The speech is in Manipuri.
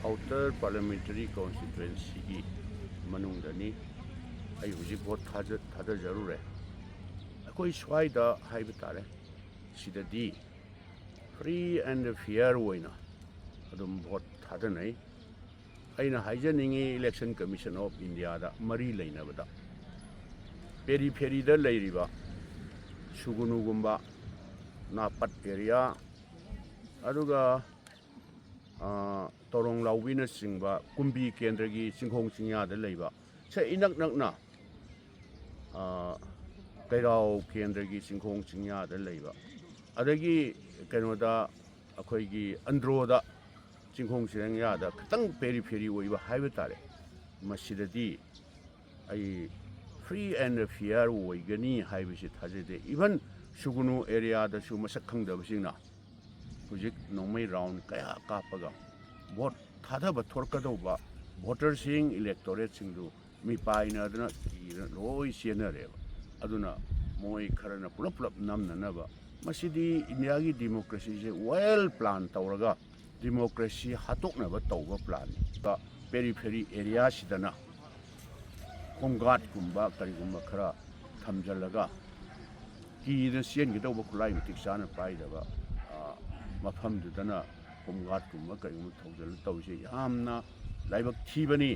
outer parliamentary constituency की मनुंगदनी आई हुजिक भोट थादजरुरे अखोई स्वाइदा हाइब तारे सिददी फ्री एंड फेयर ओइना अदुम भोट थादनै अइना हाइजनिंगी इलेक्शन कमीशन ऑफ इंडिया दा मरी लेनबदा पेरी फेरी दा लेरिबा सुगुनुगुम्बा नापट एरिया अदुगा तोरंग लाउबिना सिंगबा कुंबी केंद्र की चिंखोंग चिंयादा लेबा से इनक नकना कैराव केंद्र की चिंखोंग चिंयादा लेबा अदगी कनोदा अखोइगी अंद्रोदा चिंखोंग चिंयादा खतंग पेरी फेरी ओइबा हाइबे तारे मसिददी आई फ्री एंड फेयर ओइगनी हाइबेसि थाजेदे इवन सुगुनु एरिया दसु मसक खंगदबसिंगना हुजिक नोंमै राउंड कया कापगा भोट थादब थोरकदौबा भोटरसिंग इलेक्टोरेट सिंगदु मिपाइनदना लोई सेनरेबा अदुना मोय खरना पुलप पुलप नमननबा मसिदी इंडिया की डेमोक्रेसी से वेल प्लान तौरगा डेमोक्रेसी हातोकनबा तौबा प्लान का पेरीफेरी एरिया सिदना होमगार्ड कुंबा करिगुंबा खरा थमजलगा कीना सेनगदौबा खुलाई मतिक साना पाइदबा मफमदुदना होमगार्ड कुंबा करिगुंबा थौजल तौसे यामना लाइबक थीबनी